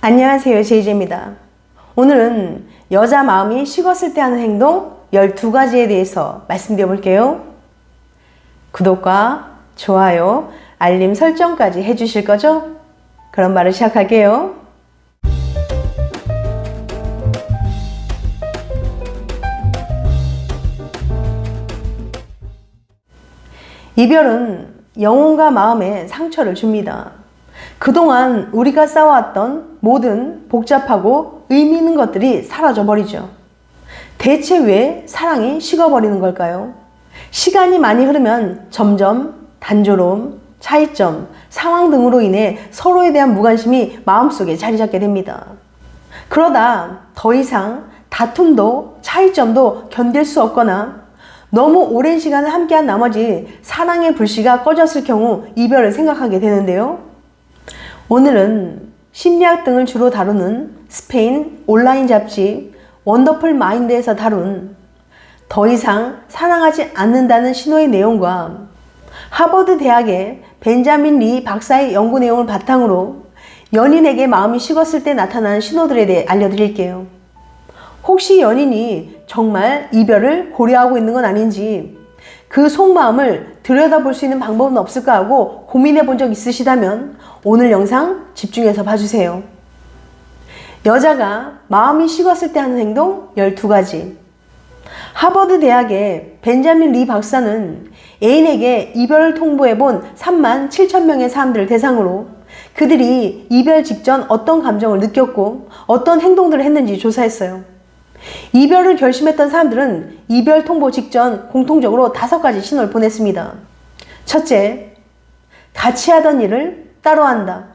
안녕하세요, 제이제입니다. 오늘은 여자 마음이 식었을 때 하는 행동 12가지에 대해서 말씀드려 볼게요. 구독과 좋아요, 알림 설정까지 해주실 거죠? 그럼 바로 시작할게요. 이별은 영혼과 마음에 상처를 줍니다. 그동안 우리가 쌓아왔던 모든 복잡하고 의미 있는 것들이 사라져버리죠. 대체 왜 사랑이 식어버리는 걸까요? 시간이 많이 흐르면 점점 단조로움, 차이점, 상황 등으로 인해 서로에 대한 무관심이 마음속에 자리 잡게 됩니다. 그러다 더 이상 다툼도 차이점도 견딜 수 없거나 너무 오랜 시간을 함께한 나머지 사랑의 불씨가 꺼졌을 경우 이별을 생각하게 되는데요. 오늘은 심리학 등을 주로 다루는 스페인 온라인 잡지 원더풀 마인드에서 다룬 더 이상 사랑하지 않는다는 신호의 내용과 하버드 대학의 벤자민 리 박사의 연구 내용을 바탕으로 연인에게 마음이 식었을 때 나타나는 신호들에 대해 알려드릴게요. 혹시 연인이 정말 이별을 고려하고 있는 건 아닌지 그 속마음을 들여다볼 수 있는 방법은 없을까 하고 고민해 본 적 있으시다면 오늘 영상 집중해서 봐주세요. 여자가 마음이 식었을 때 하는 행동 12가지. 하버드 대학의 벤자민 리 박사는 애인에게 이별을 통보해 본 37,000명의 사람들을 대상으로 그들이 이별 직전 어떤 감정을 느꼈고 어떤 행동들을 했는지 조사했어요. 이별을 결심했던 사람들은 이별 통보 직전 공통적으로 5가지 신호를 보냈습니다. 첫째, 같이 하던 일을 따로 한다.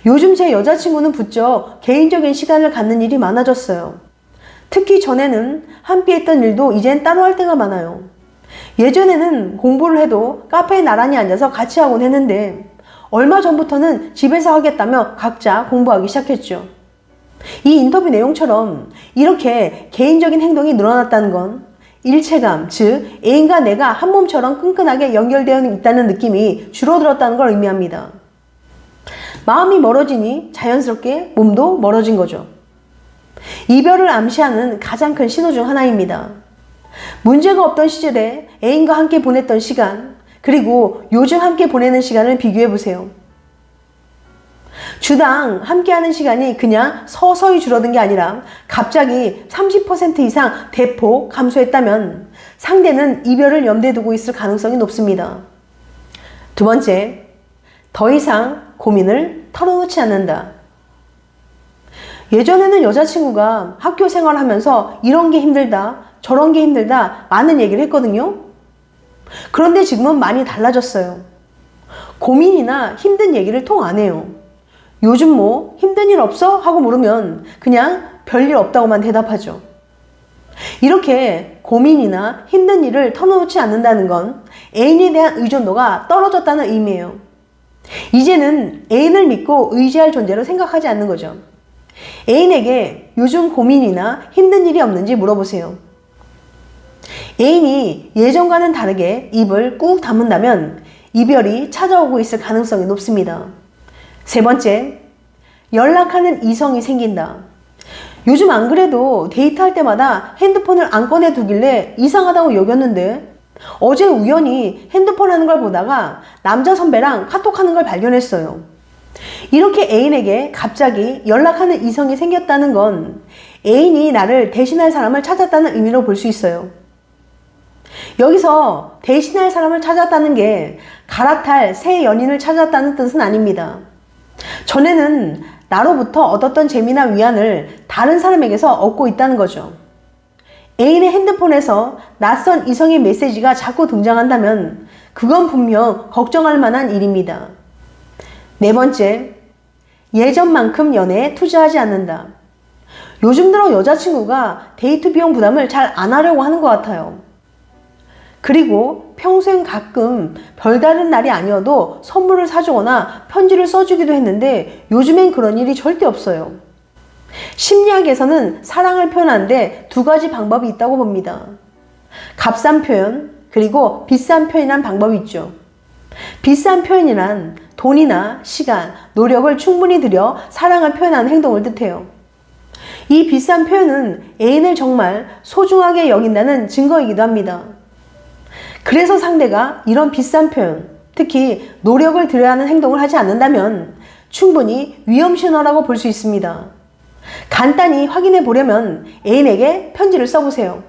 요즘 제 여자친구는 부쩍 개인적인 시간을 갖는 일이 많아졌어요. 특히 전에는 함께 했던 일도 이젠 따로 할 때가 많아요. 예전에는 공부를 해도 카페에 나란히 앉아서 같이 하곤 했는데 얼마 전부터는 집에서 하겠다며 각자 공부하기 시작했죠. 이 인터뷰 내용처럼 이렇게 개인적인 행동이 늘어났다는 건 일체감, 즉 애인과 내가 한 몸처럼 끈끈하게 연결되어 있다는 느낌이 줄어들었다는 걸 의미합니다. 마음이 멀어지니 자연스럽게 몸도 멀어진 거죠. 이별을 암시하는 가장 큰 신호 중 하나입니다. 문제가 없던 시절에 애인과 함께 보냈던 시간, 그리고 요즘 함께 보내는 시간을 비교해 보세요. 주당 함께하는 시간이 그냥 서서히 줄어든 게 아니라 갑자기 30% 이상 대폭 감소했다면 상대는 이별을 염두에 두고 있을 가능성이 높습니다. 두 번째, 더 이상 고민을 털어놓지 않는다. 예전에는 여자친구가 학교 생활하면서 이런 게 힘들다, 저런 게 힘들다 많은 얘기를 했거든요. 그런데 지금은 많이 달라졌어요. 고민이나 힘든 얘기를 통 안 해요. 요즘 뭐 힘든 일 없어? 하고 물으면 그냥 별일 없다고만 대답하죠. 이렇게 고민이나 힘든 일을 털어놓지 않는다는 건 애인에 대한 의존도가 떨어졌다는 의미예요. 이제는 애인을 믿고 의지할 존재로 생각하지 않는 거죠. 애인에게 요즘 고민이나 힘든 일이 없는지 물어보세요. 애인이 예전과는 다르게 입을 꾹 다문다면 이별이 찾아오고 있을 가능성이 높습니다. 세 번째, 연락하는 이성이 생긴다. 요즘 안 그래도 데이트할 때마다 핸드폰을 안 꺼내 두길래 이상하다고 여겼는데 어제 우연히 핸드폰 하는 걸 보다가 남자 선배랑 카톡하는 걸 발견했어요. 이렇게 애인에게 갑자기 연락하는 이성이 생겼다는 건 애인이 나를 대신할 사람을 찾았다는 의미로 볼 수 있어요. 여기서 대신할 사람을 찾았다는 게 갈아탈 새 연인을 찾았다는 뜻은 아닙니다. 전에는 나로부터 얻었던 재미나 위안을 다른 사람에게서 얻고 있다는 거죠. 애인의 핸드폰에서 낯선 이성의 메시지가 자꾸 등장한다면 그건 분명 걱정할 만한 일입니다. 네 번째, 예전만큼 연애에 투자하지 않는다. 요즘 들어 여자친구가 데이트 비용 부담을 잘 안 하려고 하는 것 같아요. 그리고 평소엔 가끔 별다른 날이 아니어도 선물을 사주거나 편지를 써주기도 했는데 요즘엔 그런 일이 절대 없어요. 심리학에서는 사랑을 표현하는데 2가지 방법이 있다고 봅니다. 값싼 표현, 그리고 비싼 표현이란 방법이 있죠. 비싼 표현이란 돈이나 시간, 노력을 충분히 들여 사랑을 표현하는 행동을 뜻해요. 이 비싼 표현은 애인을 정말 소중하게 여긴다는 증거이기도 합니다. 그래서 상대가 이런 비싼 표현, 특히 노력을 들여야 하는 행동을 하지 않는다면 충분히 위험 신호라고 볼 수 있습니다. 간단히 확인해 보려면 애인에게 편지를 써보세요.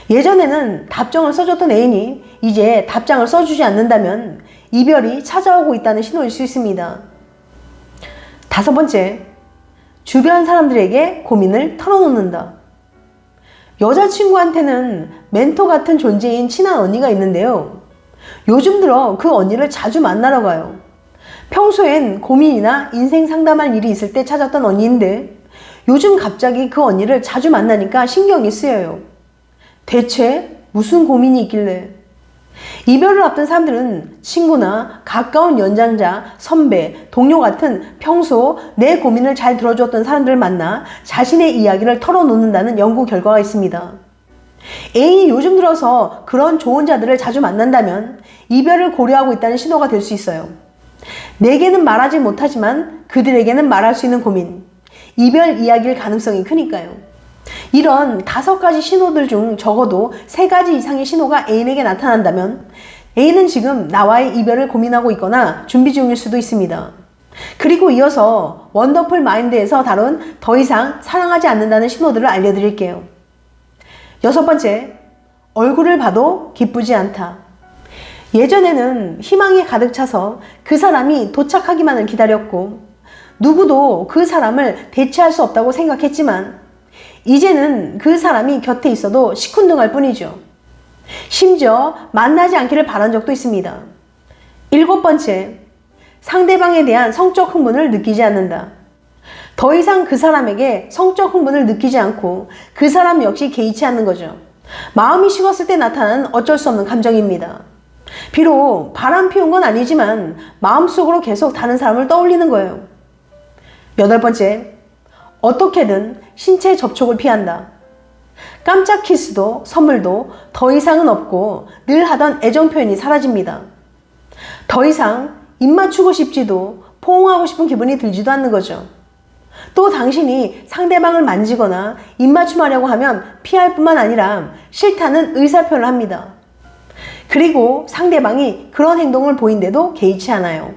예전에는 답장을 써줬던 애인이 이제 답장을 써주지 않는다면 이별이 찾아오고 있다는 신호일 수 있습니다. 5번째, 주변 사람들에게 고민을 털어놓는다. 여자친구한테는 멘토 같은 존재인 친한 언니가 있는데요. 요즘 들어 그 언니를 자주 만나러 가요. 평소엔 고민이나 인생 상담할 일이 있을 때 찾았던 언니인데 요즘 갑자기 그 언니를 자주 만나니까 신경이 쓰여요. 대체 무슨 고민이 있길래? 이별을 앞둔 사람들은 친구나 가까운 연장자, 선배, 동료 같은 평소 내 고민을 잘 들어줬던 사람들을 만나 자신의 이야기를 털어놓는다는 연구 결과가 있습니다. 애인이 요즘 들어서 그런 좋은 자들을 자주 만난다면 이별을 고려하고 있다는 신호가 될 수 있어요. 내게는 말하지 못하지만 그들에게는 말할 수 있는 고민, 이별 이야기일 가능성이 크니까요. 이런 5가지 신호들 중 적어도 3가지 이상의 신호가 애인에게 나타난다면 애인은 지금 나와의 이별을 고민하고 있거나 준비 중일 수도 있습니다. 그리고 이어서 원더풀 마인드에서 다룬 더 이상 사랑하지 않는다는 신호들을 알려드릴게요. 6번째, 얼굴을 봐도 기쁘지 않다. 예전에는 희망이 가득 차서 그 사람이 도착하기만을 기다렸고 누구도 그 사람을 대체할 수 없다고 생각했지만 이제는 그 사람이 곁에 있어도 시큰둥할 뿐이죠. 심지어 만나지 않기를 바란 적도 있습니다. 7번째, 상대방에 대한 성적 흥분을 느끼지 않는다. 더 이상 그 사람에게 성적 흥분을 느끼지 않고 그 사람 역시 개의치 않는 거죠. 마음이 식었을 때 나타나는 어쩔 수 없는 감정입니다. 비록 바람 피운 건 아니지만 마음속으로 계속 다른 사람을 떠올리는 거예요. 8번째, 어떻게든 신체 접촉을 피한다. 깜짝 키스도 선물도 더 이상은 없고 늘 하던 애정 표현이 사라집니다. 더 이상 입 맞추고 싶지도 포옹하고 싶은 기분이 들지도 않는 거죠. 또 당신이 상대방을 만지거나 입맞춤하려고 하면 피할 뿐만 아니라 싫다는 의사표현을 합니다. 그리고 상대방이 그런 행동을 보인데도 개의치 않아요.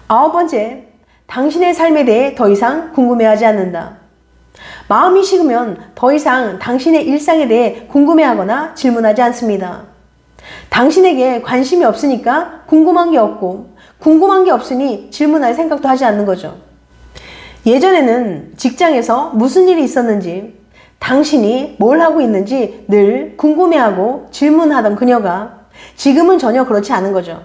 9번째, 당신의 삶에 대해 더 이상 궁금해하지 않는다. 마음이 식으면 더 이상 당신의 일상에 대해 궁금해하거나 질문하지 않습니다. 당신에게 관심이 없으니까 궁금한 게 없고 궁금한 게 없으니 질문할 생각도 하지 않는 거죠. 예전에는 직장에서 무슨 일이 있었는지, 당신이 뭘 하고 있는지 늘 궁금해하고 질문하던 그녀가 지금은 전혀 그렇지 않은 거죠.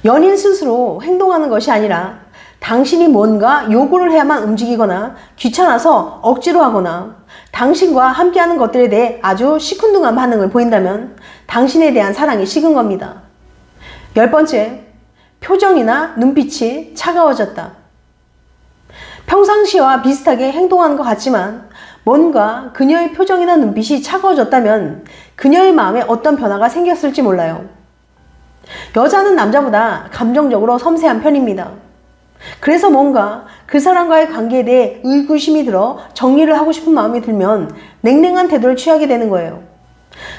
연인 스스로 행동하는 것이 아니라 당신이 뭔가 요구를 해야만 움직이거나 귀찮아서 억지로 하거나 당신과 함께하는 것들에 대해 아주 시큰둥한 반응을 보인다면 당신에 대한 사랑이 식은 겁니다. 10번째, 표정이나 눈빛이 차가워졌다. 평상시와 비슷하게 행동하는 것 같지만 뭔가 그녀의 표정이나 눈빛이 차가워졌다면 그녀의 마음에 어떤 변화가 생겼을지 몰라요. 여자는 남자보다 감정적으로 섬세한 편입니다. 그래서 뭔가 그 사람과의 관계에 대해 의구심이 들어 정리를 하고 싶은 마음이 들면 냉랭한 태도를 취하게 되는 거예요.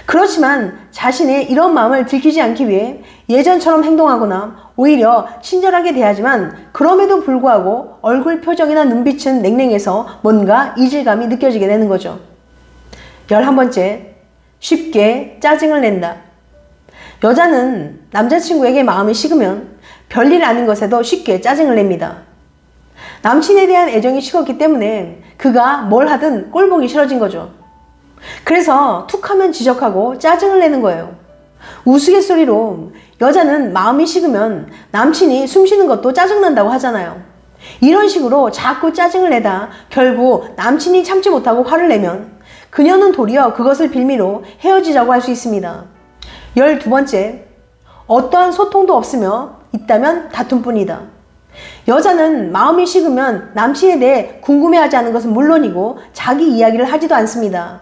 그렇지만 자신의 이런 마음을 들키지 않기 위해 예전처럼 행동하거나 오히려 친절하게 대하지만 그럼에도 불구하고 얼굴 표정이나 눈빛은 냉랭해서 뭔가 이질감이 느껴지게 되는 거죠. 11번째, 쉽게 짜증을 낸다. 여자는 남자친구에게 마음이 식으면 별일 아닌 것에도 쉽게 짜증을 냅니다. 남친에 대한 애정이 식었기 때문에 그가 뭘 하든 꼴보기 싫어진 거죠. 그래서 툭 하면 지적하고 짜증을 내는 거예요. 우스갯소리로 여자는 마음이 식으면 남친이 숨 쉬는 것도 짜증난다고 하잖아요. 이런 식으로 자꾸 짜증을 내다 결국 남친이 참지 못하고 화를 내면 그녀는 도리어 그것을 빌미로 헤어지자고 할 수 있습니다. 12번째, 어떠한 소통도 없으며 있다면 다툼뿐이다. 여자는 마음이 식으면 남친에 대해 궁금해하지 않은 것은 물론이고 자기 이야기를 하지도 않습니다.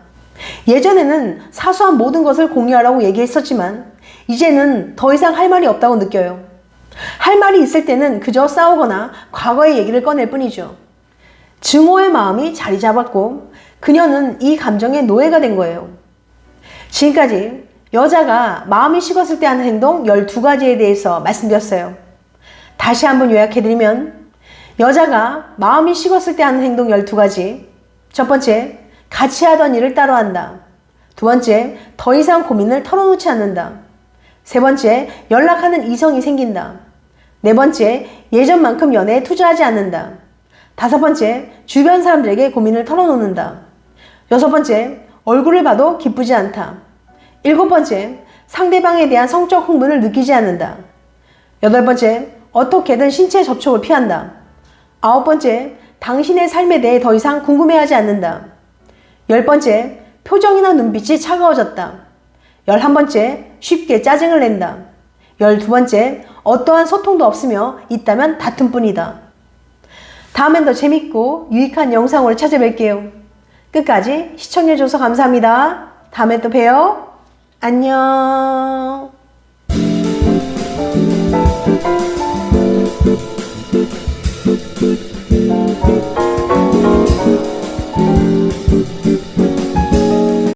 예전에는 사소한 모든 것을 공유하라고 얘기했었지만 이제는 더 이상 할 말이 없다고 느껴요. 할 말이 있을 때는 그저 싸우거나 과거의 얘기를 꺼낼 뿐이죠. 증오의 마음이 자리 잡았고 그녀는 이 감정의 노예가 된 거예요. 지금까지 여자가 마음이 식었을 때 하는 행동 12가지에 대해서 말씀드렸어요. 다시 한번 요약해드리면 여자가 마음이 식었을 때 하는 행동 12가지. 첫 번째, 같이 하던 일을 따로 한다. 두 번째, 더 이상 고민을 털어놓지 않는다. 세 번째, 연락하는 이성이 생긴다. 네 번째, 예전만큼 연애에 투자하지 않는다. 다섯 번째, 주변 사람들에게 고민을 털어놓는다. 여섯 번째, 얼굴을 봐도 기쁘지 않다. 일곱 번째, 상대방에 대한 성적 흥분을 느끼지 않는다. 여덟 번째, 어떻게든 신체 접촉을 피한다. 아홉 번째, 당신의 삶에 대해 더 이상 궁금해하지 않는다. 열 번째, 표정이나 눈빛이 차가워졌다. 11번째, 쉽게 짜증을 낸다. 12번째, 어떠한 소통도 없으며 있다면 다툼뿐이다. 다음엔 더 재밌고 유익한 영상으로 찾아뵐게요. 끝까지 시청해줘서 감사합니다. 다음에 또 봬요. 안녕.